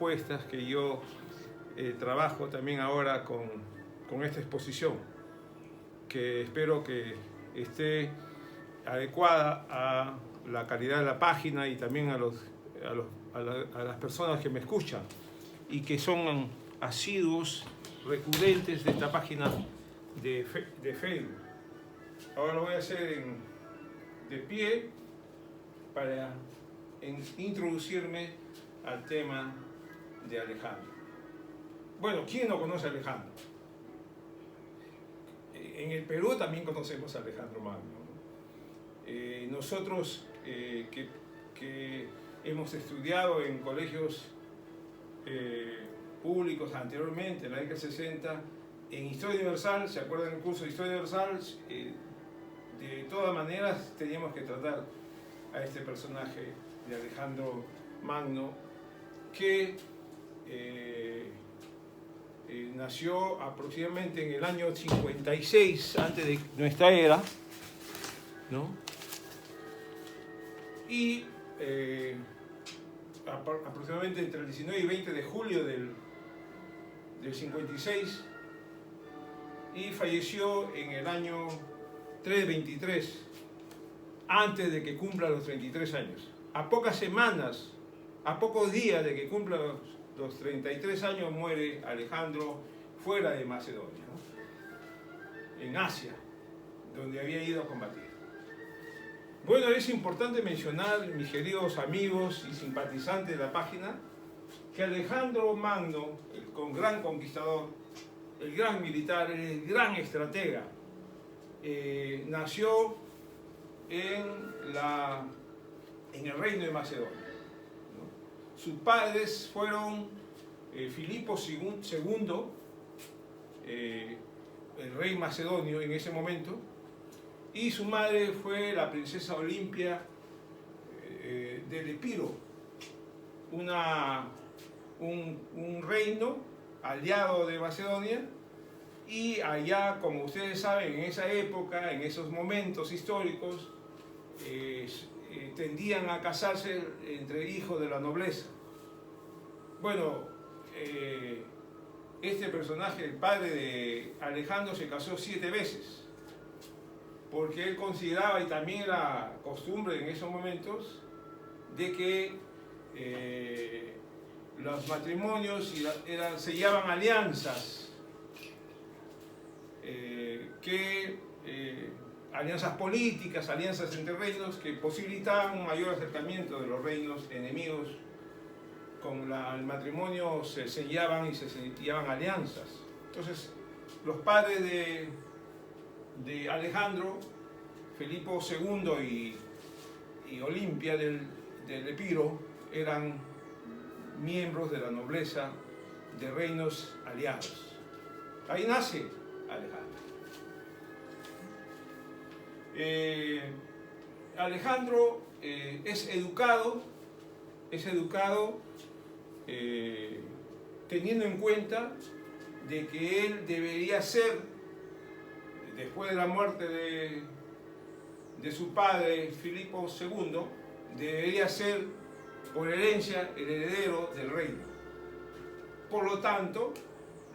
propuestas que yo trabajo también ahora con esta exposición, que espero que esté adecuada a la calidad de la página y también a las personas que me escuchan y que son asiduos, recurrentes de esta página de Facebook. Ahora lo voy a hacer de pie para introducirme al tema de Alejandro. Bueno, ¿quién no conoce a Alejandro? En el Perú también conocemos a Alejandro Magno. Nosotros que hemos estudiado en colegios públicos anteriormente, en la década del 60, en Historia Universal, ¿se acuerdan del curso de Historia Universal? De todas maneras teníamos que tratar a este personaje de Alejandro Magno, que nació aproximadamente en el año 56 antes de nuestra era, ¿no? Y aproximadamente entre el 19 y 20 de julio del 56, y falleció en el año 323, antes de que cumpla los 33 años. A pocas semanas, a pocos días de que cumpla los 33 años, muere Alejandro fuera de Macedonia, ¿no? En Asia, donde había ido a combatir. Bueno, es importante mencionar, mis queridos amigos y simpatizantes de la página, que Alejandro Magno, el gran conquistador, el gran militar, el gran estratega, nació en el reino de Macedonia, ¿no? Sus padres fueron Filipo II, el rey macedonio en ese momento, y su madre fue la princesa Olimpia del Epiro, un reino aliado de Macedonia. Y allá, como ustedes saben, en esa época, en esos momentos históricos, tendían a casarse entre hijos de la nobleza. Bueno, este personaje, el padre de Alejandro, se casó 7 veces, porque él consideraba, y también era costumbre en esos momentos, de que los matrimonios sellaban alianzas, alianzas políticas, alianzas entre reinos que posibilitaban un mayor acercamiento de los reinos enemigos. Con el matrimonio se sellaban y se sellaban alianzas. Entonces, los padres de Alejandro, Filipo II y Olimpia del Epiro, eran miembros de la nobleza de reinos aliados. Ahí nace Alejandro. Alejandro es educado teniendo en cuenta de que él debería ser, después de la muerte de su padre Filipo II, debería ser por herencia el heredero del reino. Por lo tanto,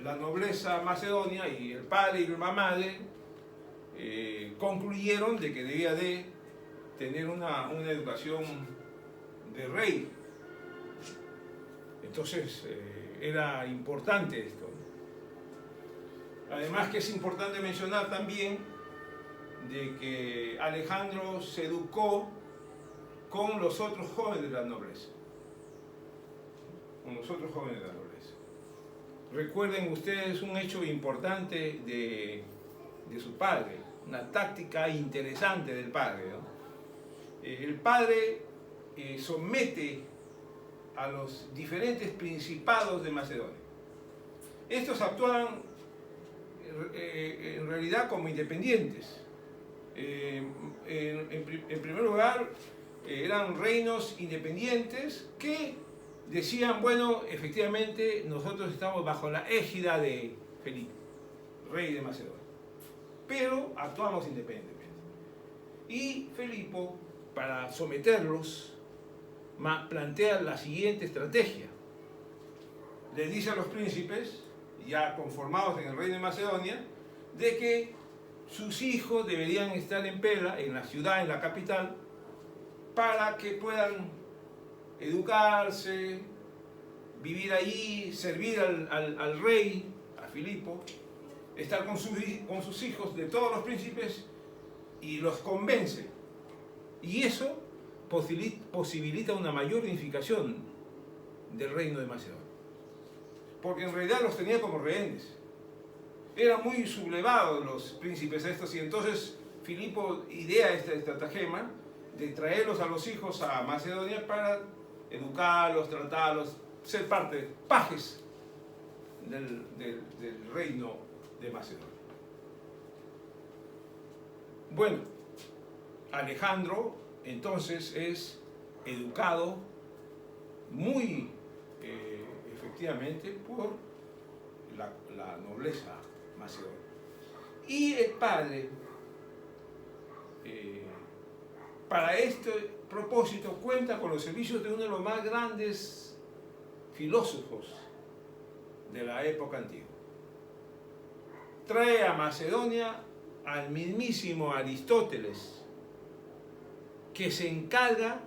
la nobleza macedonia y el padre y la madre concluyeron de que debía de tener una educación de rey. Entonces era importante esto. Además que es importante mencionar también de que Alejandro se educó con los otros jóvenes de la nobleza. Recuerden ustedes un hecho importante de su padre, una táctica interesante del padre, ¿no? El padre somete a los diferentes principados de Macedonia. Estos actuaban en realidad como independientes. En primer lugar, eran reinos independientes que decían, bueno, efectivamente nosotros estamos bajo la égida de Felipe, rey de Macedonia, pero actuamos independientemente. Y Filipo, para someterlos, plantea la siguiente estrategia. les dice a los príncipes, ya conformados en el reino de Macedonia, de que sus hijos deberían estar en Pela, en la ciudad, en la capital, para que puedan educarse, vivir allí, servir al rey, a Filipo, estar con sus hijos de todos los príncipes, y los convence. Y eso posibilita una mayor unificación del reino de Macedonia. Porque en realidad los tenía como rehenes. Eran muy sublevados los príncipes estos, y entonces Filipo idea esta estratagema de traerlos a los hijos a Macedonia para educarlos, tratarlos, ser parte, pajes del reino de Macedonia. Bueno, Alejandro entonces es educado muy efectivamente por la nobleza macedonia. Y el padre, para este propósito, cuenta con los servicios de uno de los más grandes filósofos de la época antigua. Trae a Macedonia al mismísimo Aristóteles, que se encarga,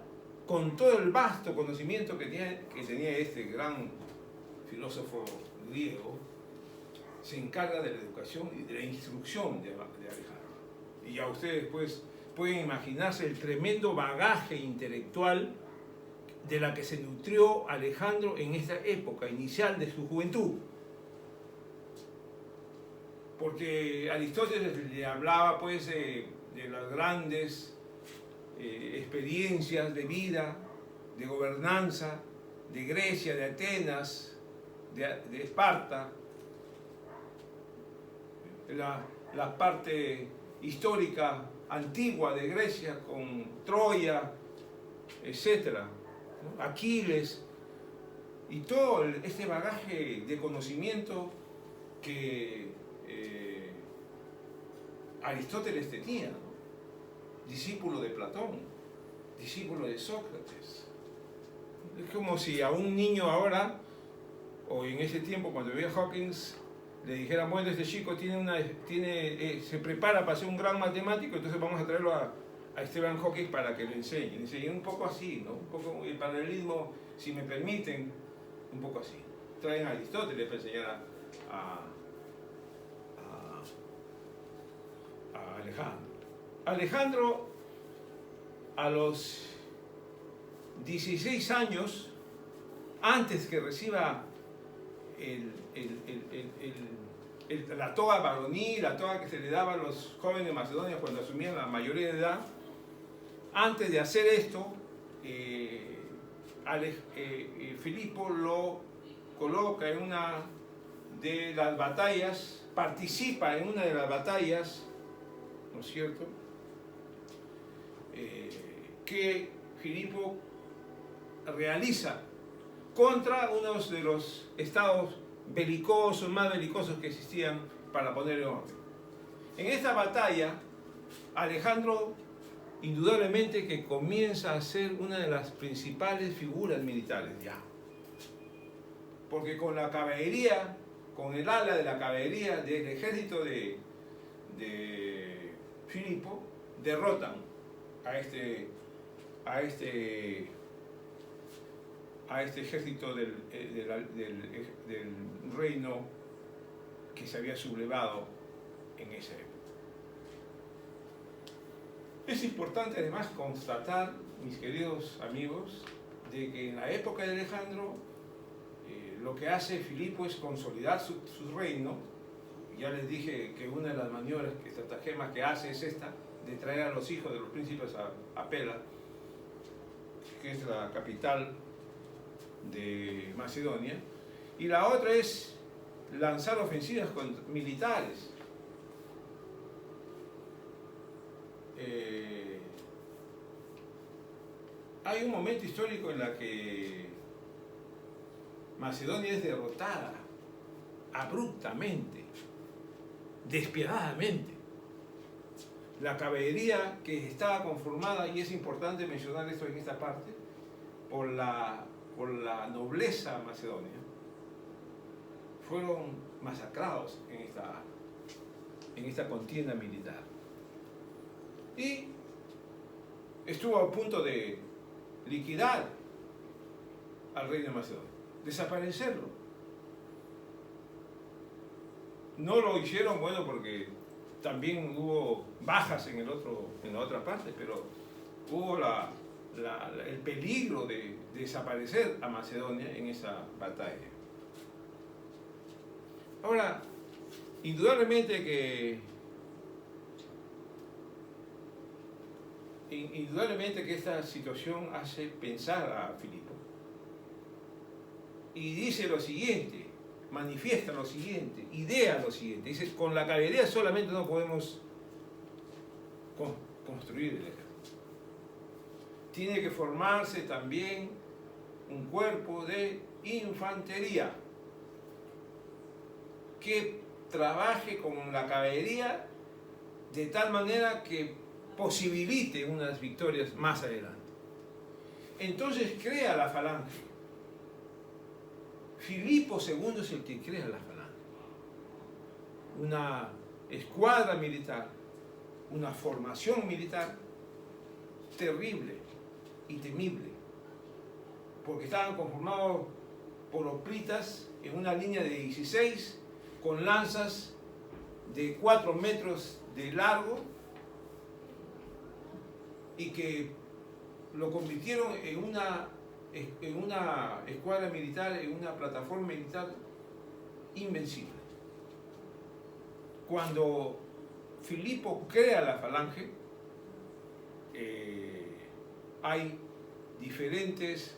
con todo el vasto conocimiento que tenía este gran filósofo griego, se encarga de la educación y de la instrucción de Alejandro. Y ya ustedes pues pueden imaginarse el tremendo bagaje intelectual de la que se nutrió Alejandro en esta época inicial de su juventud. Porque Aristóteles le hablaba pues de las grandes experiencias de vida, de gobernanza, de Grecia, de Atenas, de Esparta, la parte histórica antigua de Grecia con Troya, etc. Aquiles, y todo este bagaje de conocimiento que Aristóteles tenía, ¿no? Discípulo de Platón, discípulo de Sócrates. Es como si a un niño ahora, o en ese tiempo cuando veía Hawkins, le dijeran, bueno, este chico se prepara para ser un gran matemático, entonces vamos a traerlo a Stephen Hawking para que lo enseñe. Y un poco así, ¿no? Un poco el paralelismo, si me permiten, un poco así. Traen a Aristóteles para enseñar a Alejandro. Alejandro, a los 16 años, antes que reciba la toga varonil, la toga que se le daba a los jóvenes de Macedonia cuando asumían la mayoría de edad, antes de hacer esto, Filipo lo coloca en una de las batallas, participa en una de las batallas, ¿no es cierto?, que Filipo realiza contra uno de los estados más belicosos que existían para poner en orden. En esta batalla, Alejandro indudablemente que comienza a ser una de las principales figuras militares ya. Porque con la caballería, con el ala de la caballería del ejército de Filipo, derrotan a este ejército del reino que se había sublevado en esa época. Es importante además constatar, mis queridos amigos, de que en la época de Alejandro lo que hace Filipo es consolidar su reino. Ya les dije que una de las maniobras, estratagemas que hace es esta, de traer a los hijos de los príncipes a Pela, que es la capital de Macedonia, y la otra es lanzar ofensivas militares. Hay un momento histórico en el que Macedonia es derrotada abruptamente, despiadadamente. La caballería que estaba conformada, y es importante mencionar esto en esta parte, por la nobleza macedonia, fueron masacrados en esta contienda militar. Y estuvo a punto de liquidar al rey de Macedonia, desaparecerlo. No lo hicieron, bueno, porque también hubo bajas en la otra parte, pero hubo el peligro de desaparecer a Macedonia en esa batalla. Ahora, indudablemente que esta situación hace pensar a Filipo. Y dice lo siguiente, manifiesta lo siguiente, idea lo siguiente. Dice, con la caballería solamente no podemos construir el ejército. Tiene que formarse también un cuerpo de infantería que trabaje con la caballería de tal manera que posibilite unas victorias más adelante. Entonces crea la falange. Filipo II es el que crea la falange. Una escuadra militar, una formación militar terrible y temible, porque estaban conformados por hoplitas en una línea de 16 con lanzas de 4 metros de largo y que lo convirtieron en una escuadra militar, en una plataforma militar invencible. Cuando Filipo crea la falange, hay diferentes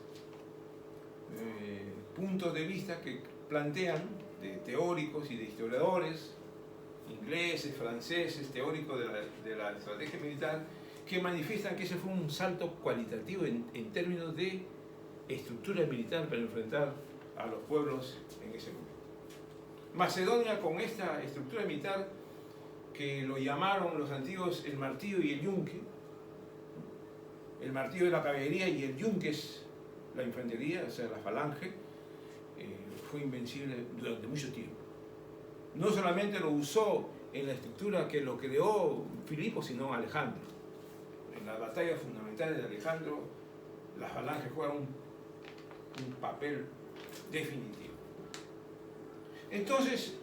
puntos de vista que plantean, de teóricos y de historiadores, ingleses, franceses, teóricos de la estrategia militar, que manifiestan que ese fue un salto cualitativo en términos de estructura militar para enfrentar a los pueblos en ese momento. Macedonia, con esta estructura militar que lo llamaron los antiguos el martillo y el yunque, el martillo es la caballería y el yunque es la infantería, o sea, la falange, fue invencible durante mucho tiempo. No solamente lo usó en la estructura que lo creó Filipo, sino Alejandro. En las batallas fundamentales de Alejandro, la falange juega un papel definitivo. Entonces,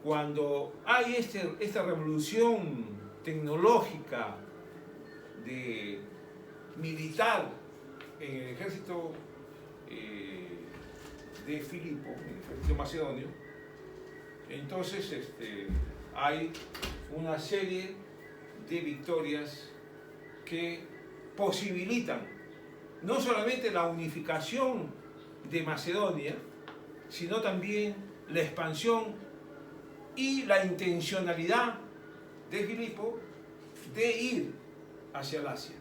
cuando hay esta revolución tecnológica militar en el ejército de Filipo, en el ejército macedonio, entonces hay una serie de victorias que posibilitan no solamente la unificación de Macedonia, sino también la expansión y la intencionalidad de Filipo de ir hacia el Asia,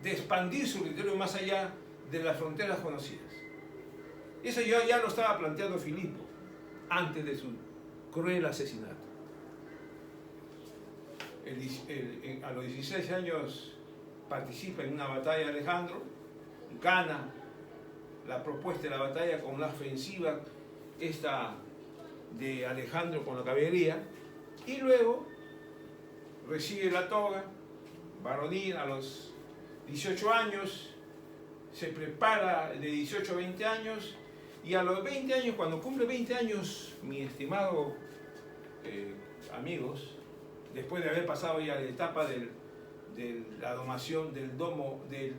de expandir su territorio más allá de las fronteras conocidas. Eso ya lo estaba planteando Filipo antes de su cruel asesinato. A los 16 años participa en una batalla de Alejandro, gana la propuesta de la batalla con la ofensiva esta de Alejandro con la caballería, y luego recibe la toga varonil a los 18 años, se prepara de 18 a 20 años, y a los 20 años, cuando cumple 20 años, mi estimado amigos, después de haber pasado ya la etapa de la domación del domo, de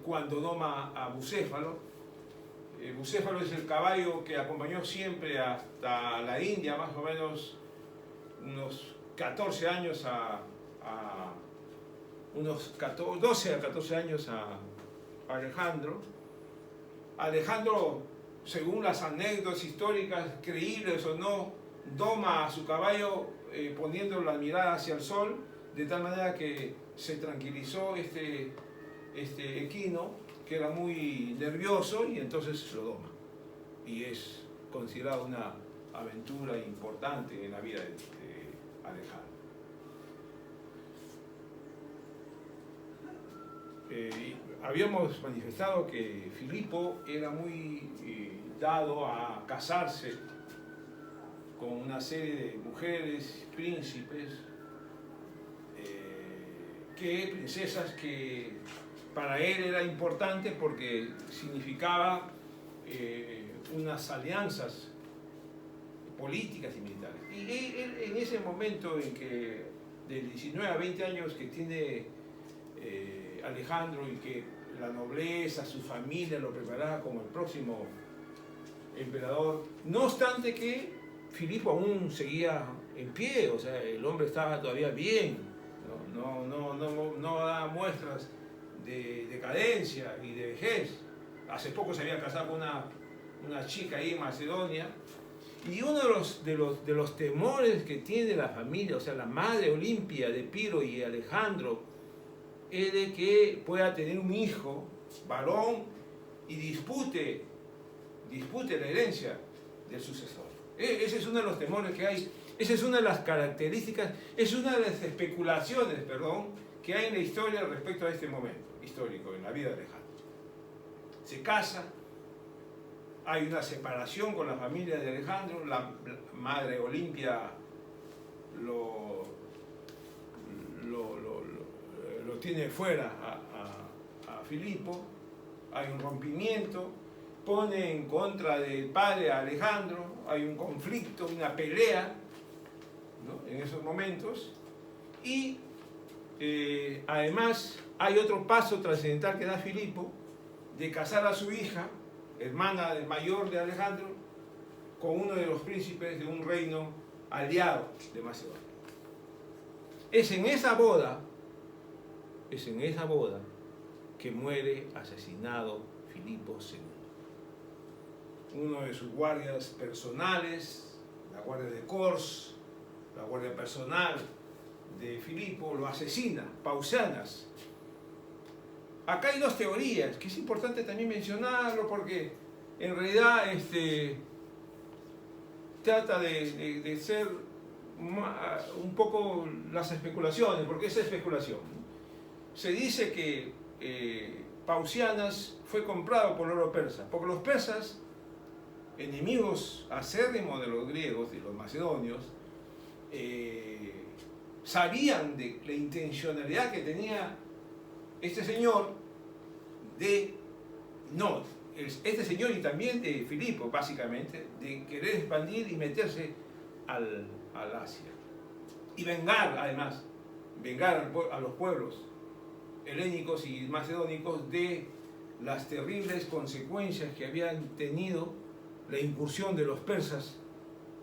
cuando doma a Bucéfalo. Bucéfalo es el caballo que acompañó siempre hasta la India, más o menos unos 14 años unos 12 a 14 años a Alejandro. Alejandro, según las anécdotas históricas, creíbles o no, doma a su caballo poniendo la mirada hacia el sol, de tal manera que se tranquilizó este equino, que era muy nervioso, y entonces lo doma. Y es considerado una aventura importante en la vida de Alejandro. Habíamos manifestado que Filipo era muy dado a casarse con una serie de mujeres, príncipes, princesas que para él era importante porque significaba unas alianzas políticas y militares. Y él, en ese momento en que, de 19 a 20 años que tiene Alejandro, y que la nobleza, su familia lo preparaba como el próximo emperador, no obstante que Filipo aún seguía en pie, o sea, el hombre estaba todavía bien, no da muestras de decadencia y de vejez. Hace poco se había casado con una chica ahí en Macedonia, y uno de los temores que tiene la familia, o sea, la madre Olimpia de Piro y Alejandro, es de que pueda tener un hijo varón y dispute la herencia del sucesor. Ese es uno de los temores que hay, esa es una de las características, es una de las especulaciones, que hay en la historia respecto a este momento histórico en la vida de Alejandro. Se casa, hay una separación con la familia de Alejandro, la madre Olimpia lo tiene fuera a Filipo, hay un rompimiento, pone en contra del padre a Alejandro, hay un conflicto, una pelea, ¿no?, en esos momentos, y además hay otro paso trascendental que da Filipo de casar a su hija, hermana del mayor de Alejandro, con uno de los príncipes de un reino aliado de Macedonia. Es en esa boda que muere asesinado Filipo II. Uno de sus guardias personales, la guardia de Cors, la guardia personal de Filipo, lo asesina, Pausanias. Acá hay dos teorías, que es importante también mencionarlo, porque en realidad trata de ser un poco las especulaciones, porque es especulación. Se dice que Pausanias fue comprado por el oro persa, porque los persas, enemigos acérrimos de los griegos y los macedonios, sabían de la intencionalidad que tenía este señor este señor y también de Filipo, básicamente, de querer expandir y meterse al Asia. Y vengar, además, a los pueblos helénicos y macedónicos de las terribles consecuencias que habían tenido la incursión de los persas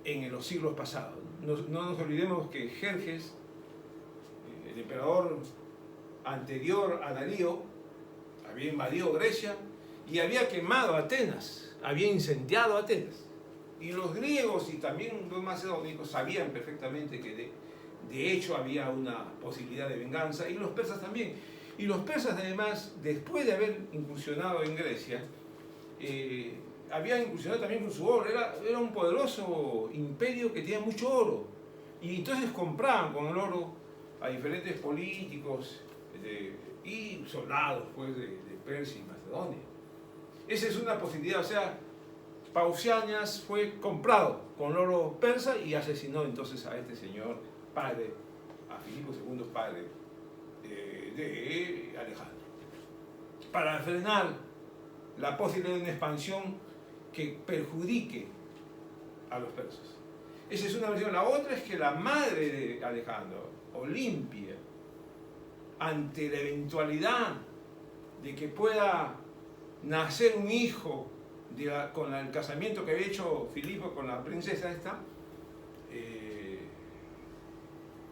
en los siglos pasados. No nos olvidemos que Jerjes, el emperador anterior a Darío, había invadido Grecia y había quemado Atenas, había incendiado Atenas. Y los griegos y también los macedónicos sabían perfectamente que de hecho había una posibilidad de venganza, y los persas también. Y los persas, además, después de haber incursionado en Grecia, habían incursionado también con su oro. Era un poderoso imperio que tenía mucho oro. Y entonces compraban con el oro a diferentes políticos y soldados, pues, de Persia y Macedonia. Esa es una posibilidad. O sea, Pausanias fue comprado con oro persa y asesinó entonces a este señor, padre, a Filipo II, padre de Alejandro, para frenar la posibilidad de una expansión que perjudique a los persas. Esa es una versión. La otra es que la madre de Alejandro, Olimpia, ante la eventualidad de que pueda nacer un hijo con el casamiento que había hecho Filipo con la princesa esta,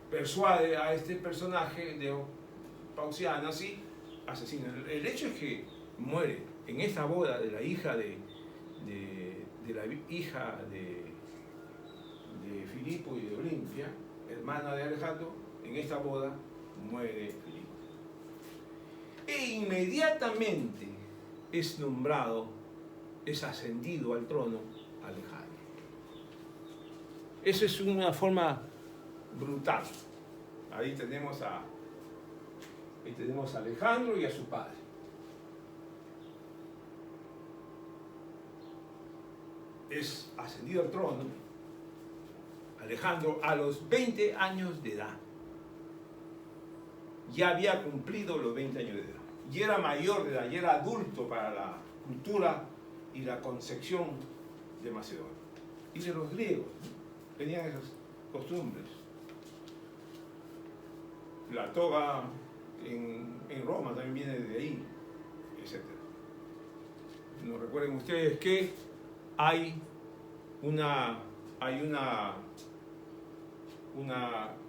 persuade a este personaje de Pausanias y asesina. El hecho es que muere en esta boda de la hija de Filipo y de Olimpia, hermana de Alejandro. En esta boda muere Filipo. E inmediatamente es nombrado, es ascendido al trono Alejandro. Eso es una forma brutal. Ahí tenemos a Alejandro y a su padre. Es ascendido al trono, Alejandro, a los 20 años de edad. Ya había cumplido los 20 años de edad. Y era mayor de edad, y era adulto para la cultura y la concepción de Macedonia. Y de los griegos, ¿no? Tenían esas costumbres. La toga en Roma también viene de ahí, etc. No recuerden ustedes que hay una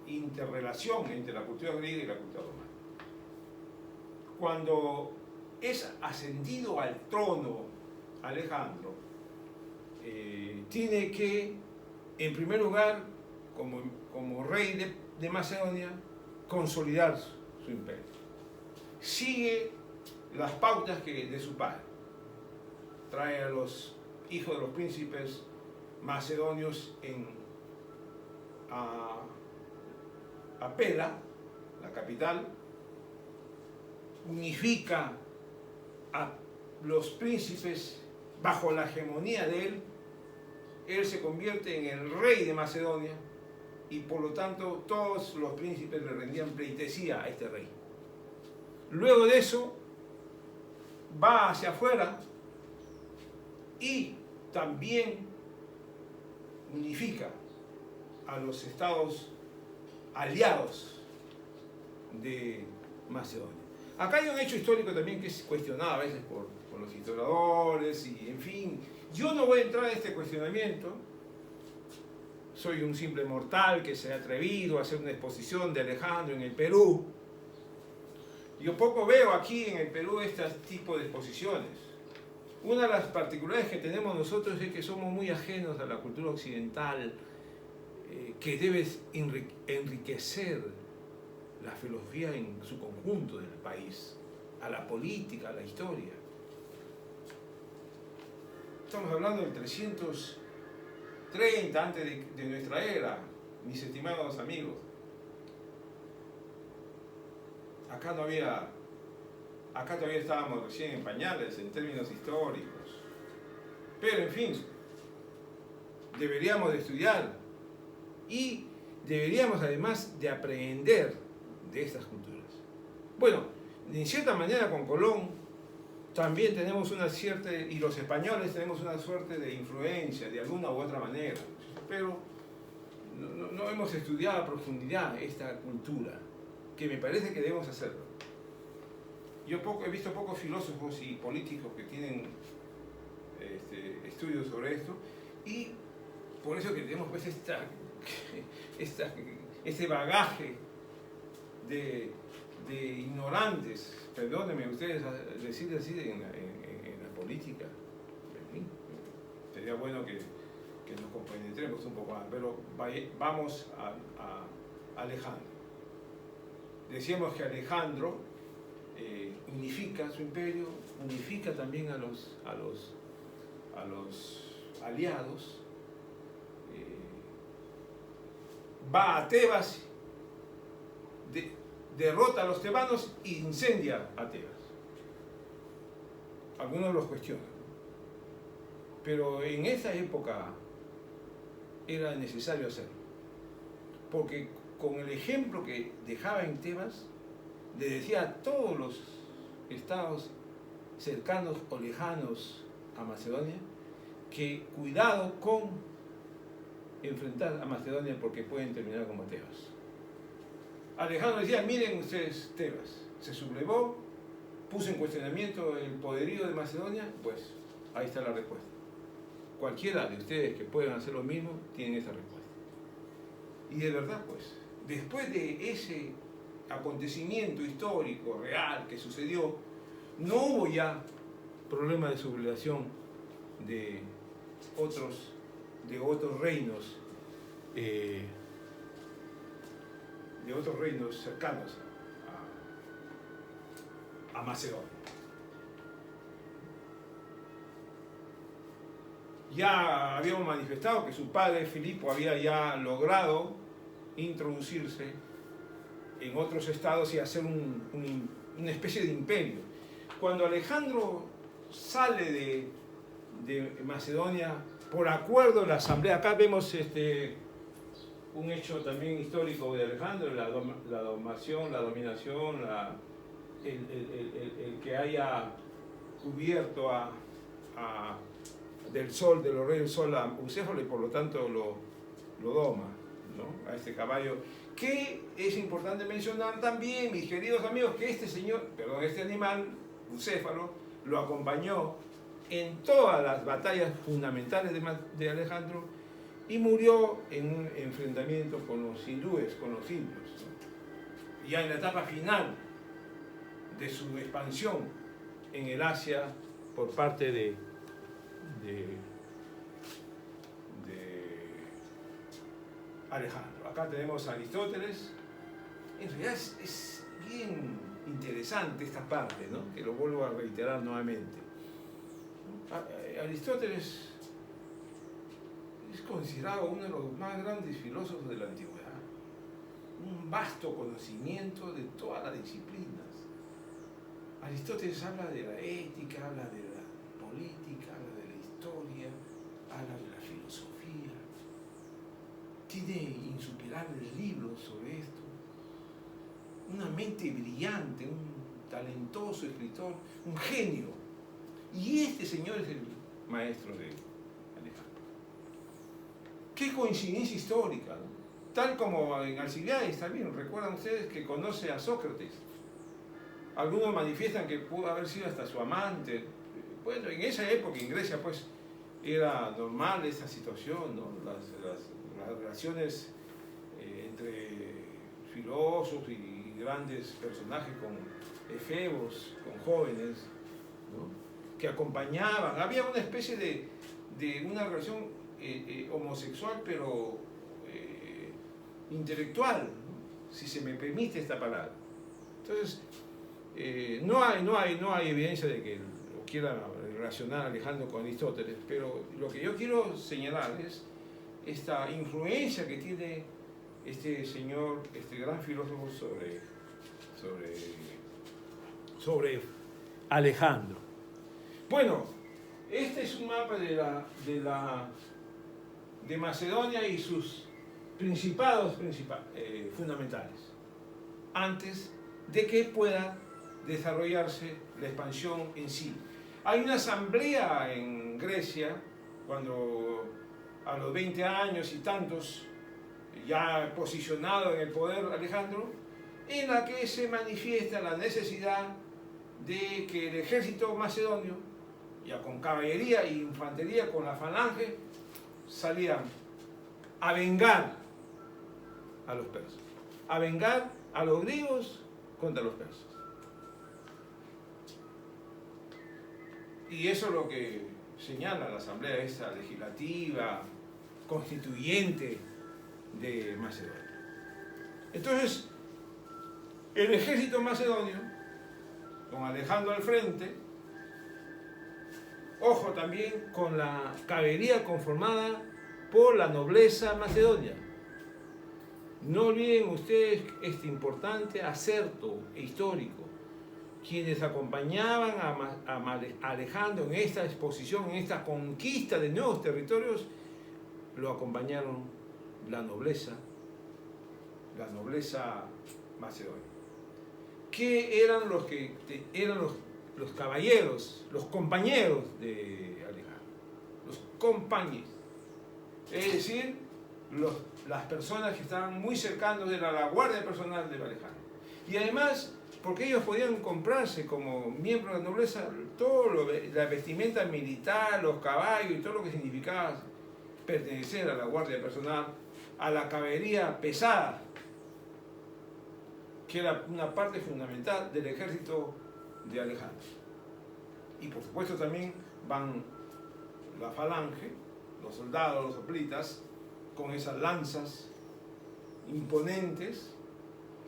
interrelación entre la cultura griega y la cultura romana. Cuando es ascendido al trono Alejandro, tiene que, en primer lugar, como rey de Macedonia, consolidar su imperio. Sigue las pautas de su padre. Trae a los hijos de los príncipes macedonios a Pela, la capital, unifica a los príncipes bajo la hegemonía de él se convierte en el rey de Macedonia y por lo tanto todos los príncipes le rendían pleitesía a este rey. Luego de eso va hacia afuera y también unifica a los estados aliados de Macedonia. Acá hay un hecho histórico también que es cuestionado a veces por los historiadores y en fin. Yo no voy a entrar en este cuestionamiento. Soy un simple mortal que se ha atrevido a hacer una exposición de Alejandro en el Perú. Yo poco veo aquí en el Perú este tipo de exposiciones. Una de las particularidades que tenemos nosotros es que somos muy ajenos a la cultura occidental, que debe enriquecer la filosofía en su conjunto del país, a la política, a la historia. Estamos hablando del 330 antes de nuestra era, mis estimados amigos. Acá todavía estábamos recién en pañales en términos históricos. Pero en fin, deberíamos de estudiar y deberíamos además de aprender de estas culturas. Bueno, en cierta manera con Colón también tenemos una cierta, y los españoles tenemos una suerte de influencia de alguna u otra manera, pero no hemos estudiado a profundidad esta cultura, que me parece que debemos hacerlo. Yo he visto pocos filósofos y políticos que tienen estudios sobre esto, y por eso que tenemos pues este bagaje de ignorantes, perdónenme ustedes decir así, en la política. Sería bueno que nos compenetremos un poco más, pero vamos a Alejandro. Decíamos que Alejandro unifica su imperio, unifica también a los aliados, va a Tebas, derrota a los tebanos e incendia a Tebas. Algunos los cuestionan, pero en esa época era necesario hacerlo, porque con el ejemplo que dejaba en Tebas, le decía a todos los estados cercanos o lejanos a Macedonia que cuidado con enfrentar a Macedonia porque pueden terminar como Tebas. Alejandro decía, miren ustedes, Tebas se sublevó, puso en cuestionamiento el poderío de Macedonia, pues ahí está la respuesta. Cualquiera de ustedes que puedan hacer lo mismo, tienen esa respuesta. Y de verdad, pues, después de ese acontecimiento histórico, real, que sucedió, no hubo ya problema de sublevación de otros reinos, cercanos a Macedonia. Ya habíamos manifestado que su padre Filipo había ya logrado introducirse en otros estados y hacer una especie de imperio. Cuando Alejandro sale de Macedonia por acuerdo de la asamblea, acá vemos un hecho también histórico de Alejandro, la dominación, el que haya cubierto del sol, de los reyes del sol a Bucéfalo y por lo tanto lo doma, ¿no? A este caballo. Que es importante mencionar también, mis queridos amigos, que este animal, Bucéfalo, lo acompañó en todas las batallas fundamentales de Alejandro y murió en un enfrentamiento con los hindúes, con los indios, ¿no? Ya en la etapa final de su expansión en el Asia por parte de Alejandro. Acá tenemos a Aristóteles. En realidad es bien interesante esta parte, ¿no? Que lo vuelvo a reiterar nuevamente. Aristóteles es considerado uno de los más grandes filósofos de la antigüedad. Un vasto conocimiento de todas las disciplinas. Aristóteles habla de la ética, habla de la política, habla de la historia, habla de la filosofía. Tiene insuperables libros sobre esto. Una mente brillante, un talentoso escritor, un genio. Y este señor es el maestro de Alejandro. Qué coincidencia histórica, ¿no? Tal como en Alcibiades también, recuerdan ustedes que conoce a Sócrates. Algunos manifiestan que pudo haber sido hasta su amante. Bueno, en esa época en Grecia pues era normal esta situación, ¿no? Las relaciones entre filósofos y grandes personajes con efebos, con jóvenes, ¿no? Que acompañaban. Había una especie de una relación homosexual, pero intelectual, ¿no? Si se me permite esta palabra. Entonces, no hay evidencia de que lo quiera relacionar Alejandro con Aristóteles, pero lo que yo quiero señalar es esta influencia que tiene este señor, este gran filósofo sobre Alejandro. Bueno, este es un mapa de Macedonia y sus principados fundamentales, antes de que pueda desarrollarse la expansión en sí. Hay una asamblea en Grecia, cuando a los 20 años y tantos, ya posicionado en el poder Alejandro, en la que se manifiesta la necesidad de que el ejército macedonio, ya con caballería e infantería, con la falange, salieran a vengar a los persas, a vengar a los griegos contra los persas. Y eso es lo que señala la asamblea esa legislativa, constituyente de Macedonia. Entonces, el ejército macedonio, con Alejandro al frente, ojo también con la caballería conformada por la nobleza macedonia. No olviden ustedes este importante acerto histórico. Quienes acompañaban a Alejandro en esta exposición, en esta conquista de nuevos territorios, lo acompañaron la nobleza macedonia. ¿Qué eran los que eran los caballeros, los compañeros de Alejandro? Los compañeros. Es decir, las personas que estaban muy cercanos de la guardia personal de Alejandro. Y además, porque ellos podían comprarse como miembros de la nobleza la vestimenta militar, los caballos y todo lo que significaba pertenecer a la guardia personal, a la caballería pesada, que era una parte fundamental del ejército de Alejandro. Y por supuesto también van la falange, los soldados, los hoplitas, con esas lanzas imponentes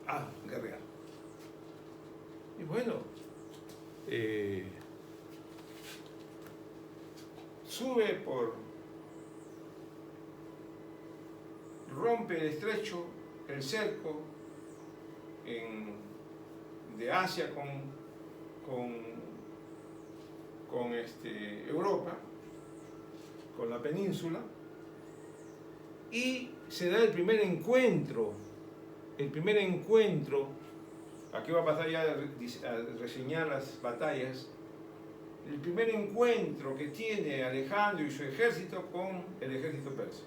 a guerrear. Y bueno, sube rompe el estrecho, el cerco de Asia con Europa, con la península, y se da el primer encuentro. Aquí va a pasar ya a reseñar las batallas. El primer encuentro que tiene Alejandro y su ejército con el ejército persa.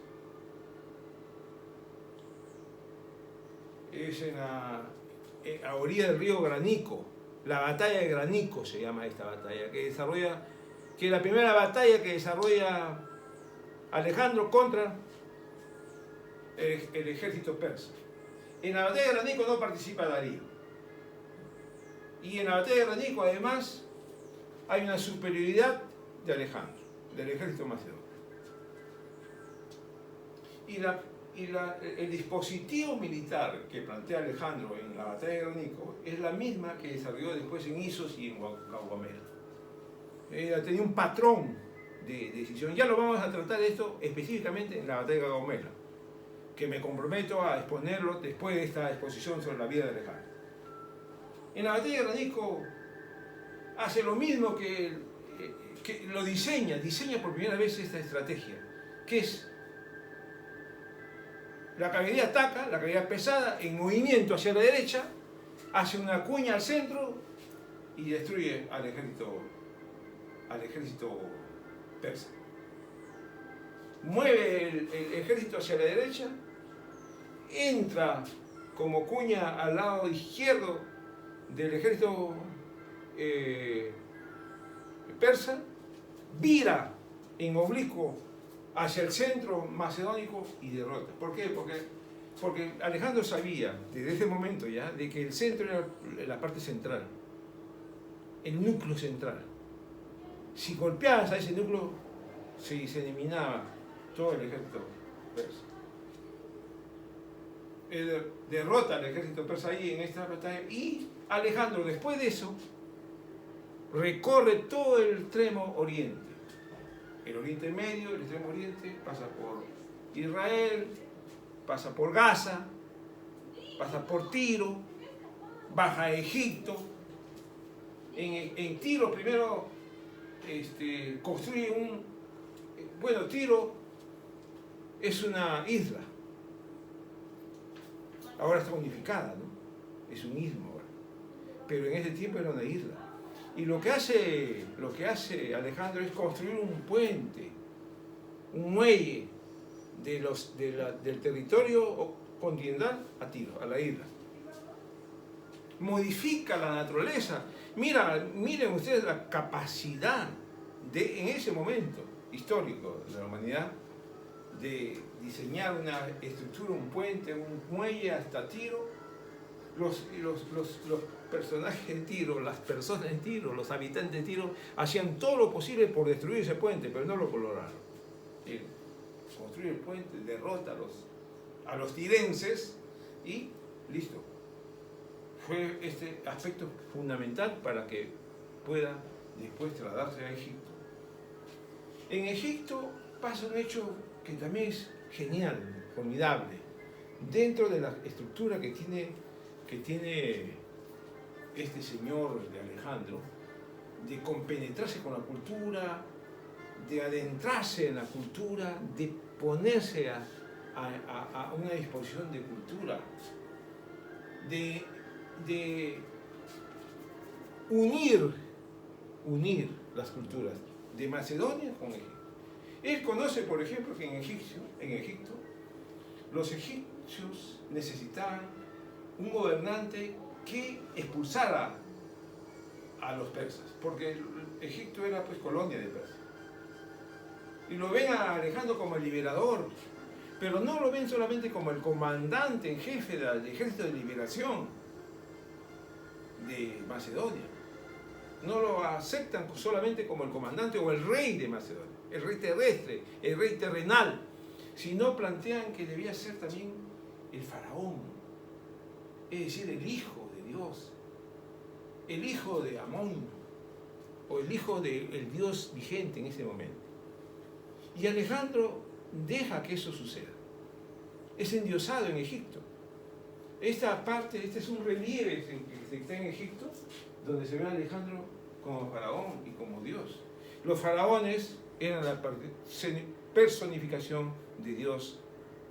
Es a orilla del río Granico. La batalla de Granico se llama esta batalla, que es la primera batalla que desarrolla Alejandro contra el ejército persa. En la batalla de Granico no participa Darío. Y en la batalla de Granico, además, hay una superioridad de Alejandro, del ejército macedonio. Y el dispositivo militar que plantea Alejandro en la batalla de Granico es la misma que desarrolló después en Isos y en Gaugamela. Tenía un patrón de decisión. Ya lo vamos a tratar esto específicamente en la batalla de Gaugamela, que me comprometo a exponerlo después de esta exposición sobre la vida de Alejandro. En la batalla de Granico hace lo mismo que lo diseña por primera vez esta estrategia, que es la caballería ataca, la caballería pesada, en movimiento hacia la derecha, hace una cuña al centro y destruye al ejército persa. Mueve el ejército hacia la derecha, entra como cuña al lado izquierdo del ejército persa, vira en oblicuo hacia el centro macedónico y derrota. ¿Por qué? Porque Alejandro sabía desde ese momento ya de que el centro era la parte central, el núcleo central. Si golpeabas a ese núcleo, se eliminaba todo el ejército persa. Derrota al ejército persa ahí en esta batalla, y Alejandro, después de eso, recorre todo el extremo oriente. El Oriente Medio, el extremo oriente, pasa por Israel, pasa por Gaza, pasa por Tiro, baja a Egipto. En Tiro primero construye Tiro es una isla. Ahora está unificada, ¿no? Es un istmo ahora. Pero en ese tiempo era una isla. Y lo que hace Alejandro es construir un puente, un muelle del territorio continental a Tiro, a la isla. Modifica la naturaleza. Miren ustedes la capacidad en ese momento histórico de la humanidad de diseñar una estructura, un puente, un muelle hasta Tiro. Los personajes de Tiro, las personas de Tiro, los habitantes de Tiro hacían todo lo posible por destruir ese puente, pero no lo lograron. Construye el puente, derrota a los tirenses y listo. Fue este aspecto fundamental para que pueda después trasladarse a Egipto. En Egipto pasa un hecho que también es genial, formidable, dentro de la estructura que tiene este señor de Alejandro, de compenetrarse con la cultura, de adentrarse en la cultura, de ponerse a una disposición de cultura, de unir las culturas de Macedonia con Egipto. Él conoce, por ejemplo, que en Egipto los egipcios necesitaban un gobernante que expulsara a los persas, porque Egipto era colonia de Persia. Y lo ven a Alejandro como el liberador, pero no lo ven solamente como el comandante en jefe del ejército de liberación de Macedonia. No lo aceptan solamente como el comandante o el rey de Macedonia, el rey terrestre, el rey terrenal, sino plantean que debía ser también el faraón, es decir, el hijo de Dios, el hijo de Amón, o el hijo del Dios vigente en ese momento. Y Alejandro deja que eso suceda. Es endiosado en Egipto. Esta parte, este es un relieve que está en Egipto, donde se ve a Alejandro como faraón y como Dios. Los faraones eran la personificación de Dios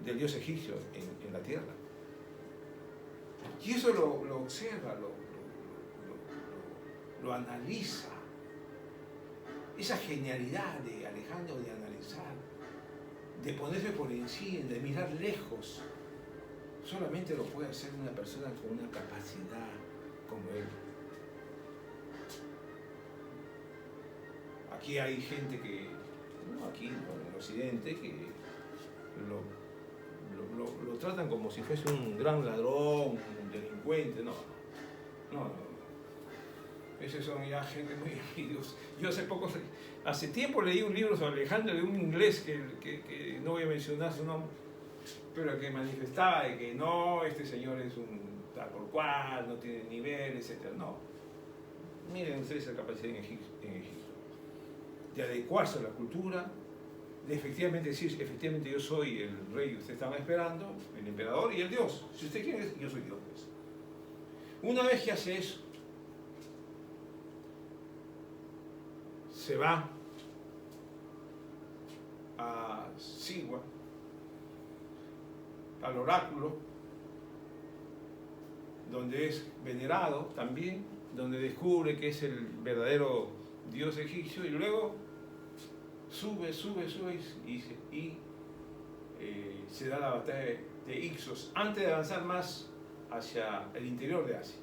del dios egipcio en la tierra. Y eso lo observa, lo analiza. Esa genialidad de Alejandro de analizar, de ponerse por encima, de mirar lejos, solamente lo puede hacer una persona con una capacidad como él. Aquí hay gente que, no aquí, no, en Occidente, que lo tratan como si fuese un gran ladrón, un delincuente. No. Esos son ya gente muy amigos. Yo hace tiempo leí un libro sobre Alejandro de un inglés que no voy a mencionar su nombre, pero que manifestaba de que no, este señor es un tal por cual, no tiene nivel, etc. No. Miren ustedes la capacidad en Egipto, de adecuarse a la cultura, de efectivamente decir, efectivamente yo soy el rey que ustedes estaban esperando, el emperador y el dios. Si usted quiere, yo soy Dios. Pues. Una vez que hace eso, se va a Sigua, al oráculo, donde es venerado también, donde descubre que es el verdadero dios egipcio, y luego sube y se da la batalla de Ixos antes de avanzar más hacia el interior de Asia.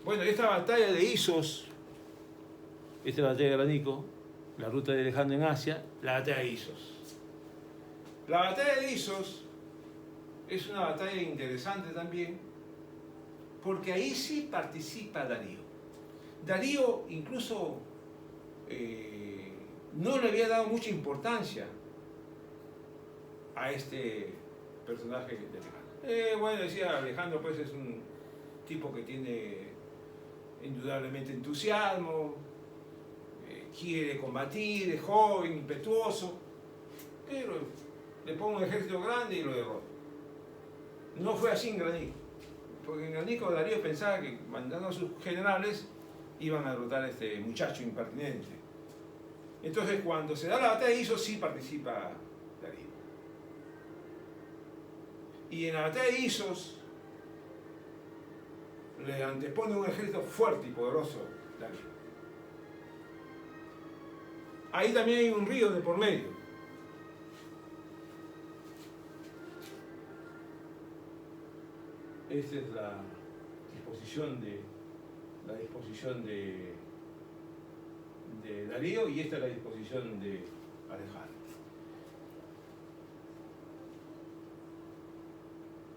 Bueno, esta batalla de Ixos, esta es la batalla de Granico, la ruta de Alejandro en Asia, la batalla de Ixos. La batalla de Ixos es una batalla interesante también, porque ahí sí participa Darío. Darío incluso no le había dado mucha importancia a este personaje de Alejandro. Bueno, decía Alejandro, pues es un tipo que tiene indudablemente entusiasmo, quiere combatir, es joven, impetuoso, pero le pone un ejército grande y lo derrota. No fue así en Granico, porque en Granico Darío pensaba que mandando a sus generales iban a derrotar a este muchacho impertinente. Entonces cuando se da la batalla de Ixos sí participa Darío. Y en la batalla de Ixos le antepone un ejército fuerte y poderoso Darío. Ahí también hay un río de por medio. Esta es la disposición de Darío, y esta es la disposición de Alejandro.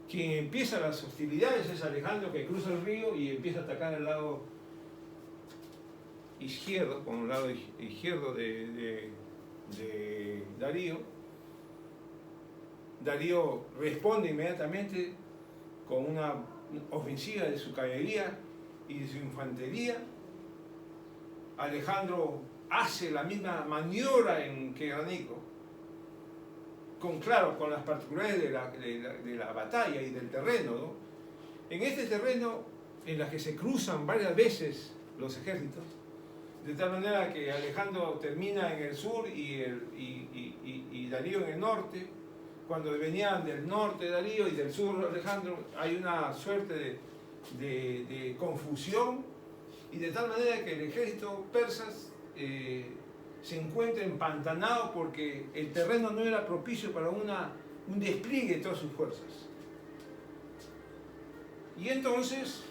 Quien empieza las hostilidades es Alejandro, que cruza el río y empieza a atacar el lado izquierdo, con el lado izquierdo de Darío. Darío responde inmediatamente con una ofensiva de su caballería y de su infantería. Alejandro hace la misma maniobra que Granico, con las particularidades de la batalla y del terreno, ¿no? En este terreno, en la que se cruzan varias veces los ejércitos, de tal manera que Alejandro termina en el sur y Darío en el norte. Cuando venían del norte Darío y del sur Alejandro, hay una suerte de confusión, y de tal manera que el ejército persa se encuentra empantanado porque el terreno no era propicio para un despliegue de todas sus fuerzas. Y entonces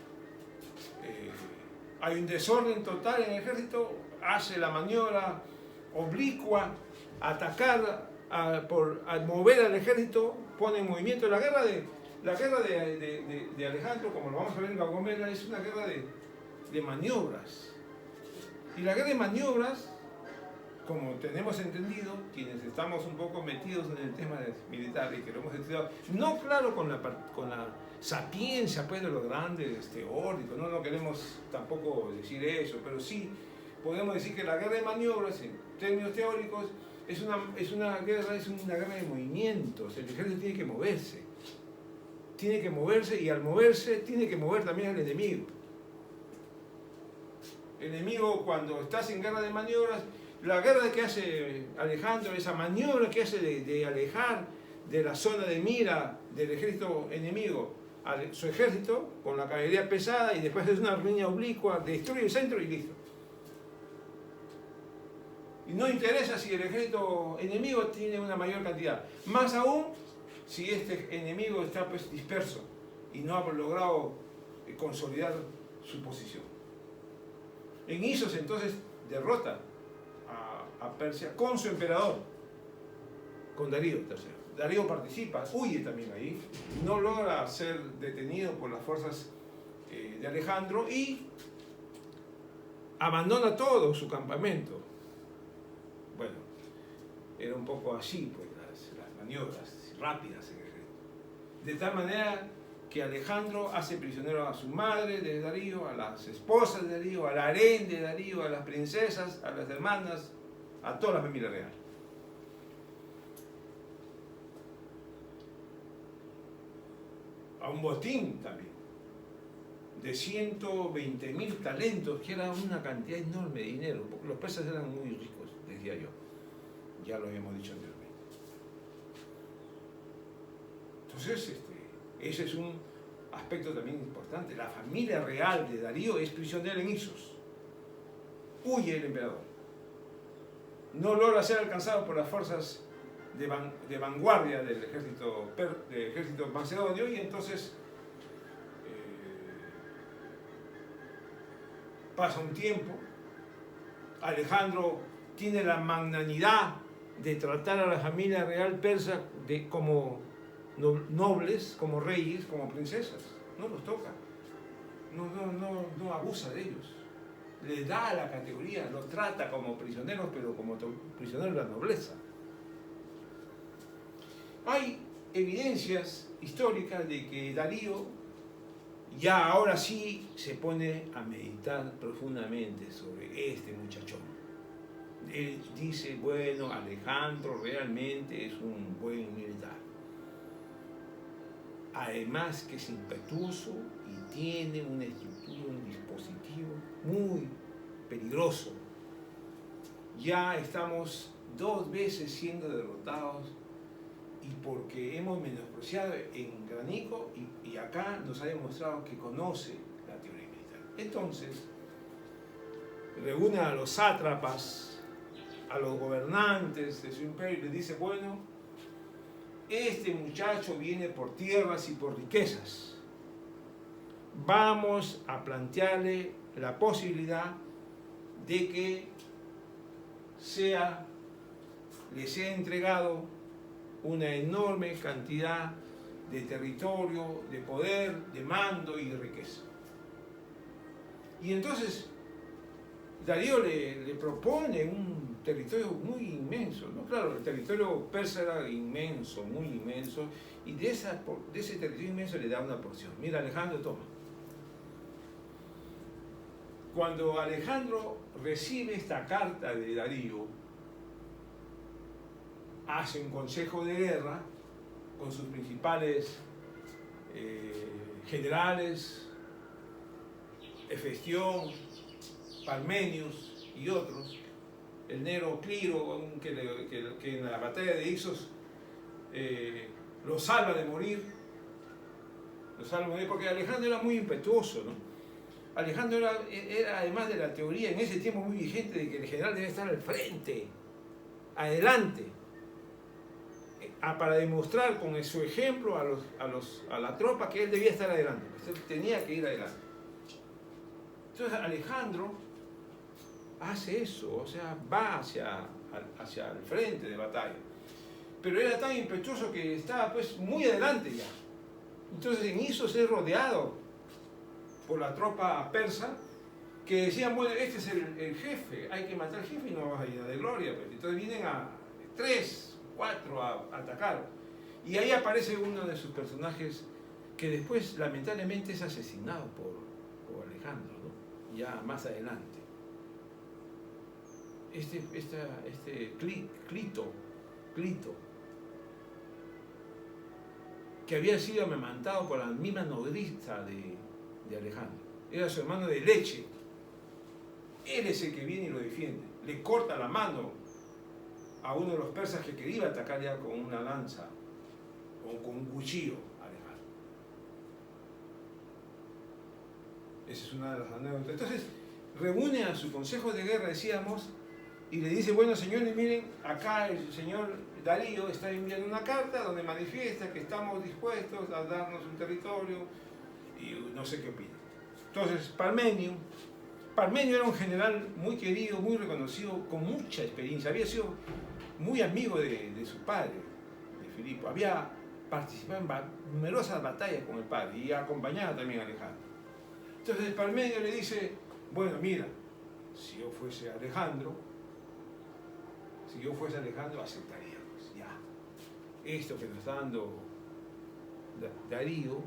hay un desorden total en el ejército, hace la maniobra oblicua, atacar, a mover al ejército, pone en movimiento la guerra de Alejandro, como lo vamos a ver en Gaugamela, es una guerra de maniobras. Y la guerra de maniobras, como tenemos entendido, quienes estamos un poco metidos en el tema militar y que lo hemos estudiado, no claro con la sapiencia pues, de los grandes teóricos, no queremos tampoco decir eso, pero sí podemos decir que la guerra de maniobras, en términos teóricos, es una guerra de movimientos. El ejército tiene que moverse, y al moverse tiene que mover también al enemigo. El enemigo, cuando estás en guerra de maniobras, la guerra que hace Alejandro, esa maniobra que hace de alejar de la zona de mira del ejército enemigo a su ejército con la caballería pesada y después es una línea oblicua, destruye el centro y listo. Y no interesa si el ejército enemigo tiene una mayor cantidad. Más aún si este enemigo está pues disperso y no ha logrado consolidar su posición. En Isos entonces derrota a Persia con su emperador, con Darío III. Darío participa, huye también ahí, no logra ser detenido por las fuerzas de Alejandro y abandona todo su campamento. Bueno, era un poco así, pues, las maniobras rápidas en el ejército. De tal manera que Alejandro hace prisionero a su madre de Darío, a las esposas de Darío, al harén de Darío, a las princesas, a las hermanas, a toda la familia real. A un botín también, de 120.000 talentos, que era una cantidad enorme de dinero, porque los persas eran muy ricos, decía yo, ya lo habíamos dicho anteriormente. Entonces, ese es un aspecto también importante. La familia real de Darío es prisionera en Isos. Huye el emperador. No logra ser alcanzado por las fuerzas de vanguardia del ejército macedonio y entonces pasa un tiempo. Alejandro tiene la magnanimidad de tratar a la familia real persa como nobles, como reyes, como princesas. No los toca, no abusa de ellos. Le da la categoría, los trata como prisioneros, pero como prisioneros de la nobleza. Hay evidencias históricas de que Darío ya ahora sí se pone a meditar profundamente sobre este muchachón. Él dice, bueno, Alejandro realmente es un buen militar. Además que es impetuoso y tiene una estructura, un dispositivo muy peligroso. Ya estamos 2 veces siendo derrotados y porque hemos menospreciado en Granico y acá nos ha demostrado que conoce la teoría militar. Entonces, reúne a los sátrapas, a los gobernantes de su imperio y les dice, bueno, este muchacho viene por tierras y por riquezas. Vamos a plantearle la posibilidad de que le sea entregado una enorme cantidad de territorio, de poder, de mando y de riqueza. Y entonces Darío le propone un territorio muy inmenso, ¿no? Claro, el territorio persa era inmenso, muy inmenso, y de ese territorio inmenso le da una porción. Mira, Alejandro, toma. Cuando Alejandro recibe esta carta de Darío, hace un consejo de guerra con sus principales generales, Hefestión, Parmenios y otros, el Nero Cliro, que en la batalla de Isos lo salva de morir, porque Alejandro era muy impetuoso, ¿no? Alejandro era, además de la teoría en ese tiempo muy vigente de que el general debe estar al frente, adelante, para demostrar con su ejemplo a la tropa que él debía estar adelante, él tenía que ir adelante. Entonces Alejandro hace eso, o sea, va hacia el frente de batalla. Pero era tan impetuoso que estaba pues muy adelante ya. Entonces en Isos es rodeado por la tropa persa que decían, bueno, este es el jefe, hay que matar al jefe y no vamos a ir de gloria. Pues. Entonces vienen a 3, 4 a atacar. Y ahí aparece uno de sus personajes que después lamentablemente es asesinado por Alejandro, ¿no? Ya más adelante. Clito, que había sido amamantado por la misma nodriza de Alejandro. Era su hermano de leche. Él es el que viene y lo defiende. Le corta la mano a uno de los persas que quería atacar ya con una lanza o con un cuchillo a Alejandro. Esa es una de las anécdotas. Entonces, reúne a su consejo de guerra, decíamos, y le dice, bueno señores, miren, acá el señor Darío está enviando una carta donde manifiesta que estamos dispuestos a darnos un territorio y no sé qué opina. Entonces, Parmenio era un general muy querido, muy reconocido, con mucha experiencia. Había sido muy amigo de su padre, de Filipo. Había participado en numerosas batallas con el padre y acompañaba también a Alejandro. Entonces Parmenio le dice, bueno, mira, si yo fuese Alejandro, aceptaríamos, ya. Esto que nos está dando Darío,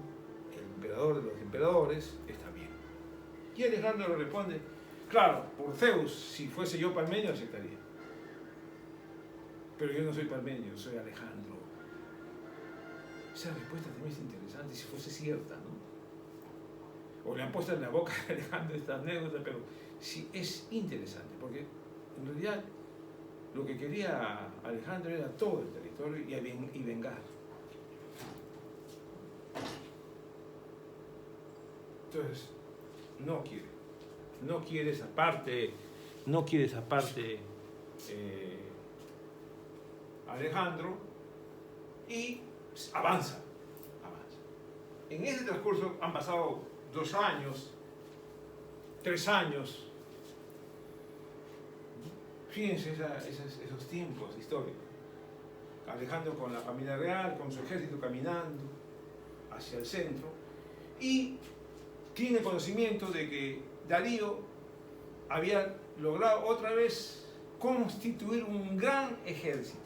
el emperador de los emperadores, está bien. Y Alejandro le responde, claro, por Zeus, si fuese yo Parmenio, aceptaría. Pero yo no soy Parmenio, soy Alejandro. Esa respuesta también es interesante, si fuese cierta, ¿no? O le han puesto en la boca a Alejandro esta anécdota, pero sí es interesante, porque en realidad lo que quería Alejandro era todo el territorio y vengar. Entonces, no quiere esa parte Alejandro, y avanza. En ese transcurso han pasado 2 años, 3 años. Fíjense esos tiempos históricos. Alejandro con la familia real, con su ejército caminando hacia el centro, y tiene conocimiento de que Darío había logrado otra vez constituir un gran ejército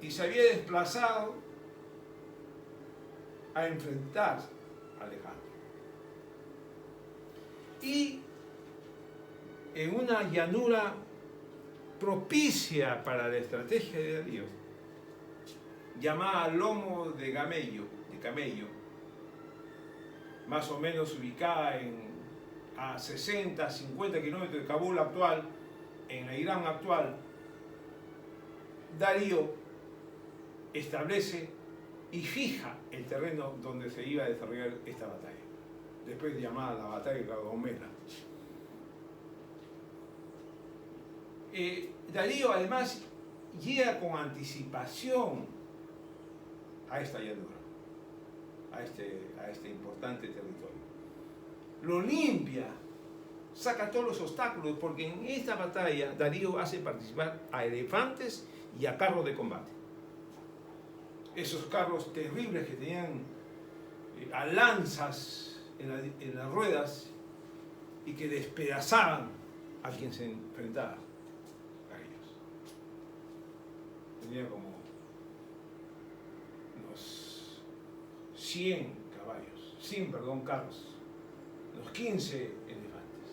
y se había desplazado a enfrentar a Alejandro. Y en una llanura propicia para la estrategia de Darío, llamada Lomo de Camello, más o menos ubicada a 60, 50 kilómetros de Kabul actual, en el Irán actual, Darío establece y fija el terreno donde se iba a desarrollar esta batalla, después llamada la batalla de Gaugamela. Darío además llega con anticipación a esta llanura, a este importante territorio. Lo limpia, saca todos los obstáculos, porque en esta batalla Darío hace participar a elefantes y a carros de combate. Esos carros terribles que tenían a lanzas en las ruedas y que despedazaban a quien se enfrentaba a ellos. Tenía como unos 100 carros, los 15 elefantes.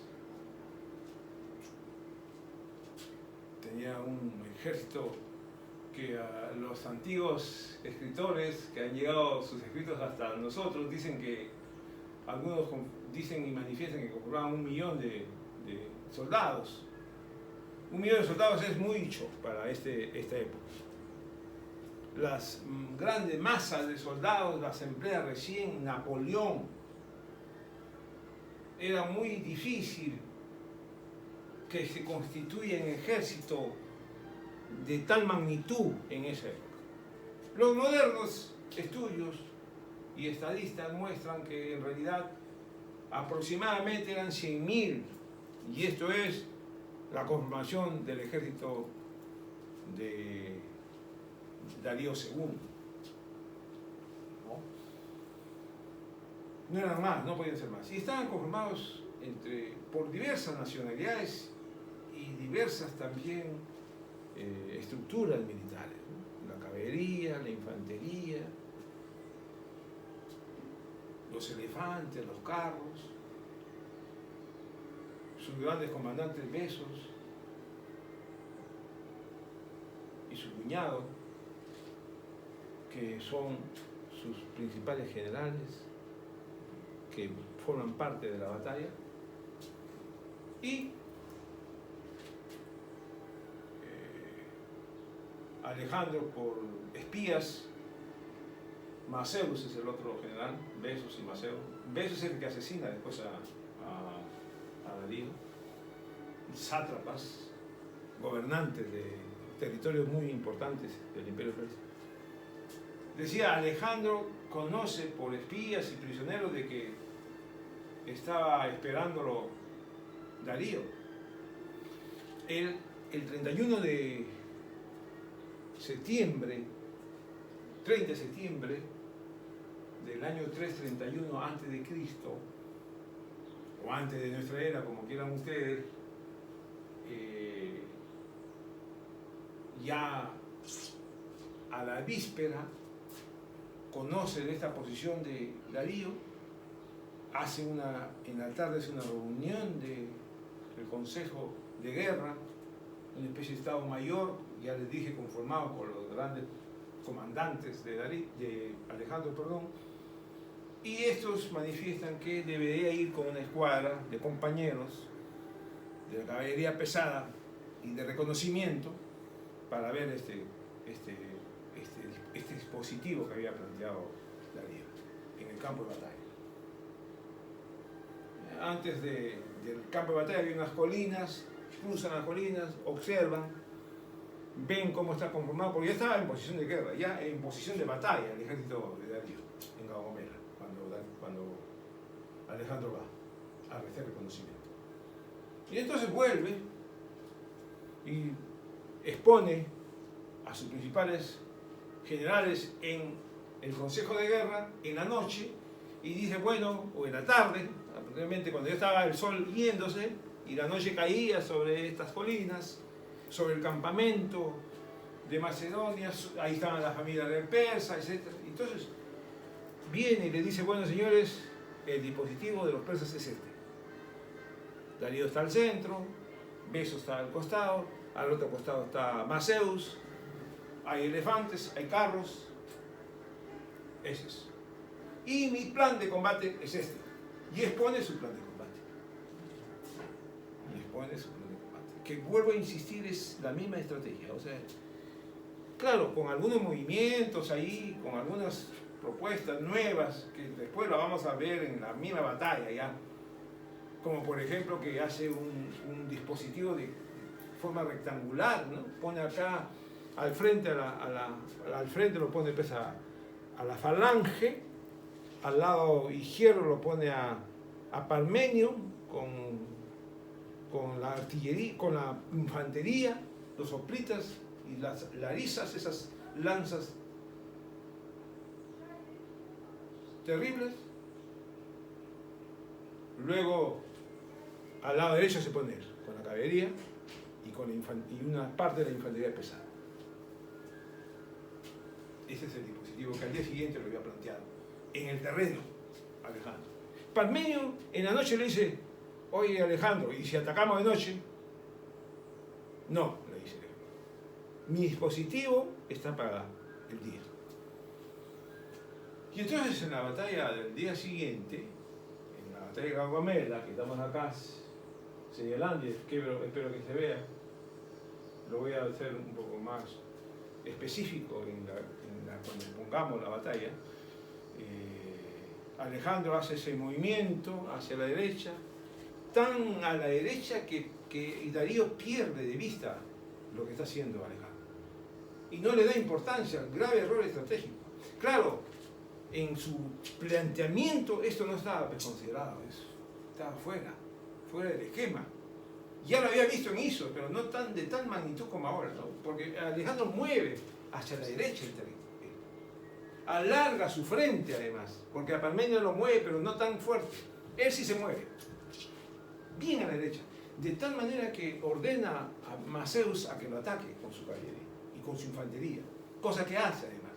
Tenía un ejército que a los antiguos escritores que han llegado sus escritos hasta nosotros dicen que algunos dicen y manifiestan que conformaban 1 millón de soldados. 1 millón de soldados es mucho para esta época. Las grandes masas de soldados las emplea recién Napoleón. Era muy difícil que se constituya un ejército de tal magnitud en esa época. Los modernos estudios y estadistas muestran que en realidad aproximadamente eran 100.000, y esto es la conformación del ejército de Darío II. No eran más, no podían ser más. Y estaban conformados por diversas nacionalidades y diversas también estructuras militares, ¿no? La caballería, la infantería, los elefantes, los carros, sus grandes comandantes Besos y su cuñado, que son sus principales generales, que forman parte de la batalla, y Alejandro por espías. Maceus es el otro general, Besos y Maceus. Besos es el que asesina después a Darío. Sátrapas, gobernantes de territorios muy importantes del Imperio Persa. Decía, Alejandro conoce por espías y prisioneros de que estaba esperándolo Darío. El 31 de septiembre, 30 de septiembre del año 331 a.C., o antes de nuestra era, como quieran ustedes, ya a la víspera conoce de esta posición de Darío, en la tarde hace una reunión del Consejo de Guerra, una especie de Estado Mayor, ya les dije, conformado por los grandes comandantes de Alejandro, y estos manifiestan que debería ir con una escuadra de compañeros de la caballería pesada y de reconocimiento para ver este dispositivo que había planteado Darío en el campo de batalla. Antes del campo de batalla hay unas colinas, cruzan las colinas, observan, ven cómo está conformado, porque ya estaba en posición de guerra, ya en posición de batalla el ejército de Darío en Gaugamela, cuando Alejandro va a hacer reconocimiento. Y entonces vuelve y expone a sus principales generales en el Consejo de Guerra en la noche y dice, bueno, o en la tarde, aproximadamente cuando ya estaba el sol yéndose y la noche caía sobre estas colinas, sobre el campamento de Macedonia, ahí estaban las familias real persa, etc. Entonces viene y le dice, bueno señores, el dispositivo de los persas es este. Darío está al centro, Beso está al costado, al otro costado está Maceus, hay elefantes, hay carros, ese es. Y mi plan de combate es este. Y expone su plan de combate. Que vuelvo a insistir, es la misma estrategia. O sea, claro, con algunos movimientos ahí, con algunas propuestas nuevas, que después la vamos a ver en la misma batalla ya. Como por ejemplo que hace un dispositivo de forma rectangular, ¿no? Pone acá al frente, al frente lo pone pues, a la falange, al lado izquierdo lo pone a Parmenio con la artillería, con la infantería, los hoplitas y las larisas, esas lanzas terribles. Luego al lado derecho se pone él, con la caballería y una parte de la infantería pesada. Ese es el dispositivo que al día siguiente lo había planteado en el terreno Alejandro. Parmenio en la noche le dice, oye Alejandro, ¿y si atacamos de noche? No, le dice. Mi dispositivo está para el día. Y entonces en la batalla del día siguiente, en la batalla de Gaugamela, que estamos acá señalando, y espero que se vea, lo voy a hacer un poco más específico cuando pongamos la batalla. Alejandro hace ese movimiento hacia la derecha, tan a la derecha que Darío pierde de vista lo que está haciendo Alejandro. Y no le da importancia, grave error estratégico. Claro, en su planteamiento esto no estaba considerado, eso estaba fuera del esquema. Ya lo había visto en Isos, pero no de tal magnitud como ahora, ¿no? Porque Alejandro mueve hacia la derecha el territorio. Alarga su frente además, porque a Parmenio lo mueve, pero no tan fuerte. Él sí se mueve, bien a la derecha, de tal manera que ordena a Maceus a que lo ataque con su caballería y con su infantería, cosa que hace además.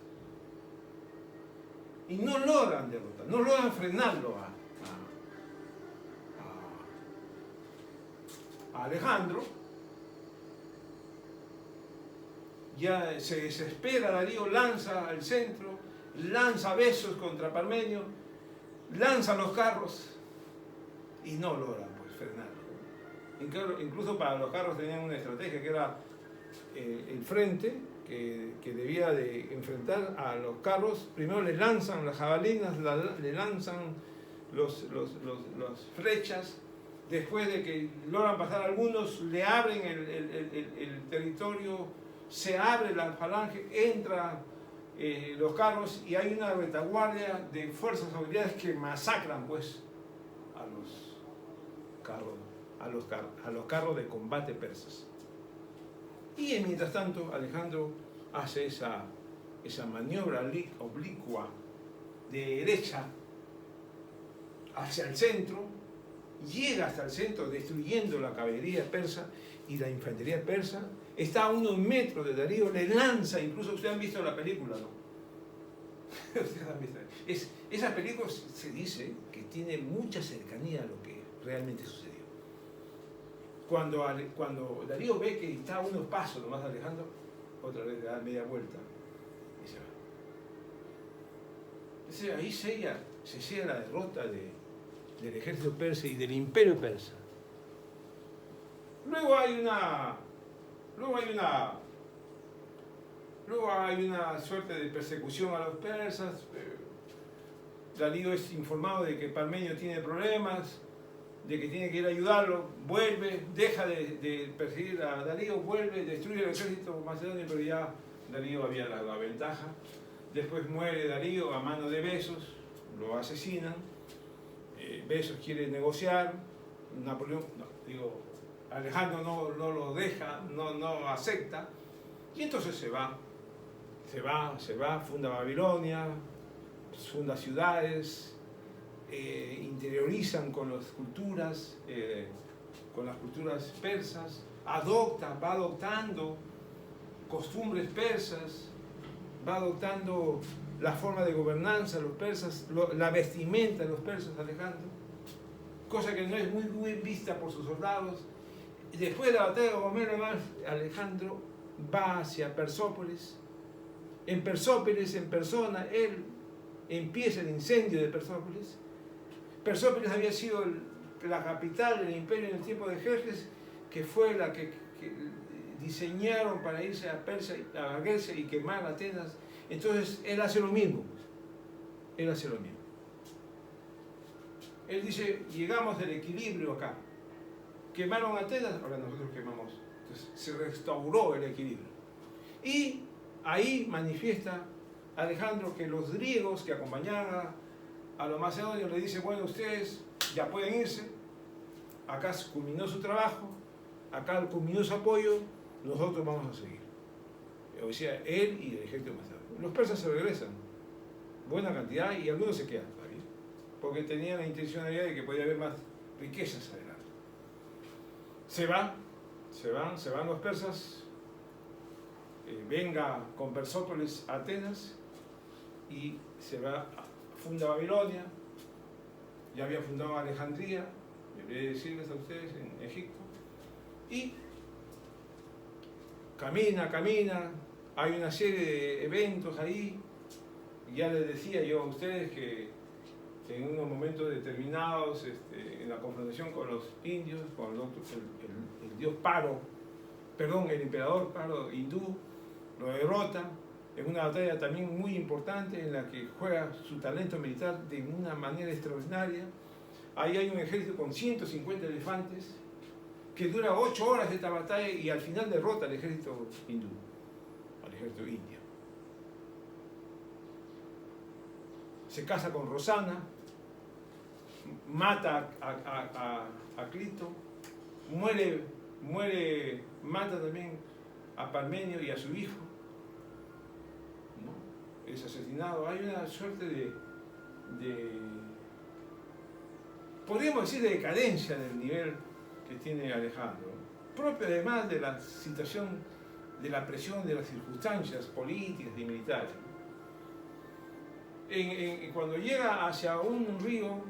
Y no logran derrotar, no logran frenarlo a Alejandro. Ya se desespera Darío, lanza al centro, lanza Besos contra Parmenio, lanza los carros y no logran pues, frenarlo. Incluso para los carros tenían una estrategia que era el frente que debía de enfrentar a los carros. Primero le lanzan las jabalinas, le lanzan las flechas. Después de que logran pasar algunos, le abren el territorio, se abre la falange, entran los carros y hay una retaguardia de fuerzas auxiliares que masacran pues a los carros de combate persas. Y mientras tanto Alejandro hace esa maniobra oblicua de derecha hacia el centro, llega hasta el centro destruyendo la caballería persa y la infantería persa. Está a unos metros de Darío, le lanza, incluso ustedes han visto la película, ¿no? Ustedes han visto. Esa película se dice que tiene mucha cercanía a lo que realmente sucedió. Cuando Darío ve que está a unos pasos nomás de Alejandro, otra vez le da media vuelta y se va. Entonces ahí se sella la derrota del ejército persa y del imperio persa. Luego hay una suerte de persecución a los persas. Darío es informado de que Parmenio tiene problemas, de que tiene que ir a ayudarlo, vuelve, deja de perseguir a Darío, vuelve, destruye el ejército macedonio, pero ya Darío había la ventaja. Después muere Darío a mano de Besos, lo asesinan. Besos quiere negociar, Alejandro no lo deja, no acepta, y entonces se va, funda Babilonia, funda ciudades, interiorizan con las culturas persas, va adoptando costumbres persas, va adoptando la forma de gobernanza de los persas, la vestimenta de los persas, Alejandro, cosa que no es muy bien vista por sus soldados. Después de la batalla de Gomero, Alejandro va hacia Persópolis. En Persópolis, en persona, él empieza el incendio de Persópolis. Persópolis había sido la capital del imperio en el tiempo de Jerjes, que fue la que diseñaron para irse a Grecia y quemar Atenas. Entonces él hace lo mismo. Él dice, llegamos al equilibrio acá. Quemaron Atenas, ahora nosotros quemamos. Entonces se restauró el equilibrio. Y ahí manifiesta Alejandro que los griegos que acompañaban a los macedonios le dicen, bueno, ustedes ya pueden irse, acá culminó su trabajo, acá culminó su apoyo, nosotros vamos a seguir. O sea, él y el ejército macedonio. Los persas se regresan, buena cantidad, y algunos se quedan todavía, porque tenían la intencionalidad de que podía haber más riquezas adelante. Se van los persas, venga con Persópolis a Atenas y se va, funda Babilonia, ya había fundado Alejandría, debería decirles a ustedes, en Egipto, y camina, hay una serie de eventos ahí, ya les decía yo a ustedes que en unos momentos determinados, en la confrontación con los indios, con el dios Paro, el emperador Paro hindú, lo derrota en una batalla también muy importante en la que juega su talento militar de una manera extraordinaria. Ahí hay un ejército con 150 elefantes que dura 8 horas esta batalla y al final derrota al ejército hindú, al ejército indio. Se casa con Rosana, mata a Clito, mata también a Parmenio y a su hijo, ¿no? Es asesinado. Hay una suerte de podríamos decir, de decadencia del nivel que tiene Alejandro, propio además de la situación, de la presión de las circunstancias políticas y militares. Cuando llega hacia un río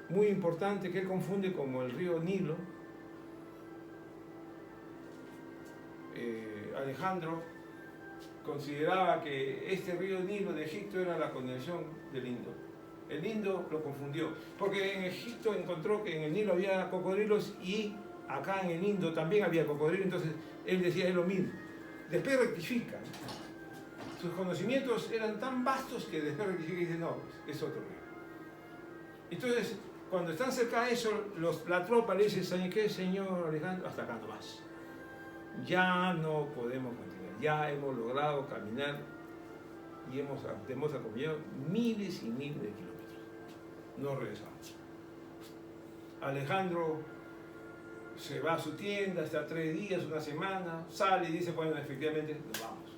muy importante que él confunde como el río Nilo, Alejandro consideraba que este río Nilo de Egipto era la continuación del Indo. El Indo lo confundió, porque en Egipto encontró que en el Nilo había cocodrilos y acá en el Indo también había cocodrilos, entonces él decía es lo mismo. después rectifica. Sus conocimientos eran tan vastos que después rectifica y dice, no, es otro rey. Entonces, cuando están cerca de eso, la tropa le dice, ¿saben qué, señor Alejandro? Hasta acá nomás. Ya no podemos continuar, ya hemos logrado caminar y hemos acompañado miles y miles de kilómetros. No regresamos. Alejandro se va a su tienda, está 3 días, una semana, sale y dice, bueno, efectivamente, nos vamos.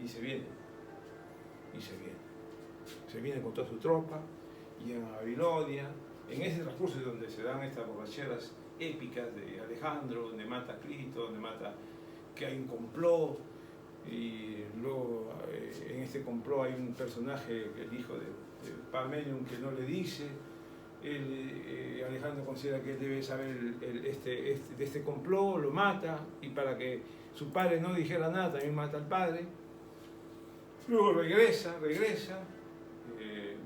Y se viene. Y se viene. Se viene con toda su tropa, llegan a Babilonia. En ese transcurso es donde se dan estas borracheras épicas de Alejandro, donde mata a Cristo, donde mata que hay un complot. Y luego en este complot hay un personaje, el hijo de Parmenion, que no le dice. Alejandro considera que él debe saber de este complot, lo mata, y para que su padre no dijera nada, también mata al padre. Luego regresa,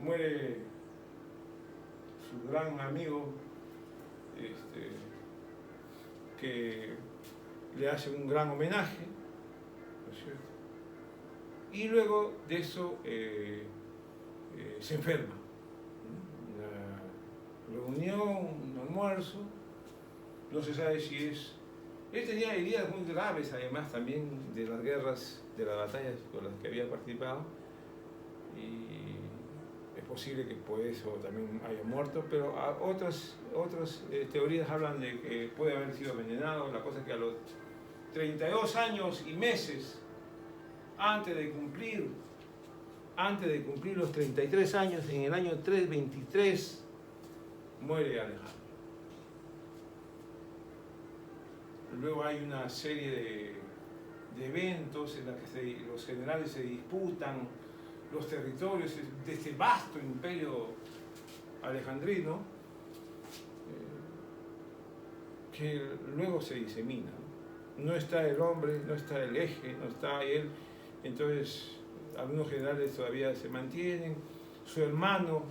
muere su gran amigo, que le hace un gran homenaje, ¿no es cierto? Y luego de eso se enferma. Reunión, un almuerzo, no se sabe si es... Él tenía heridas muy graves, además también de las guerras, de las batallas con las que había participado, y es posible que por eso también haya muerto, pero otras teorías hablan de que puede haber sido envenenado. La cosa es que a los 32 años y meses, antes de cumplir los 33 años, en el año 323, muere Alejandro. Luego hay una serie de eventos en los que los generales se disputan los territorios de este vasto imperio alejandrino, que luego se disemina. No está el hombre, no está el eje, no está él. Entonces, algunos generales todavía se mantienen. Su hermano,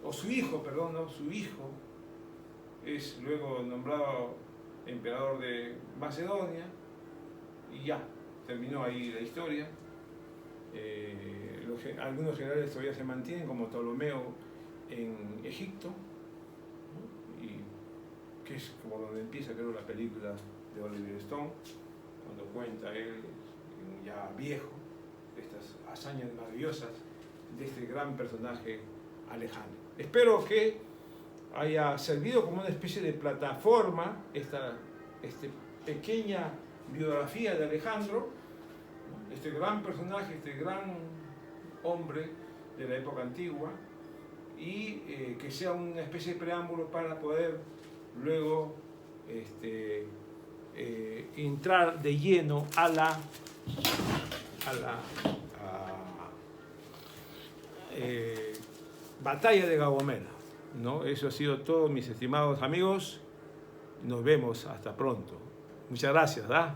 o su hijo, perdón, ¿no? Su hijo es luego nombrado emperador de Macedonia, y ya, terminó ahí la historia. Algunos generales todavía se mantienen, como Ptolomeo en Egipto, ¿no? Y que es como donde empieza, creo, la película de Oliver Stone, cuando cuenta él, ya viejo, estas hazañas maravillosas de este gran personaje Alejandro. Espero que haya servido como una especie de plataforma esta pequeña biografía de Alejandro, este gran personaje, este gran hombre de la época antigua, y que sea una especie de preámbulo para poder luego entrar de lleno a la batalla de Gaugamela, ¿no? Eso ha sido todo, mis estimados amigos. Nos vemos hasta pronto. Muchas gracias, ¿ah?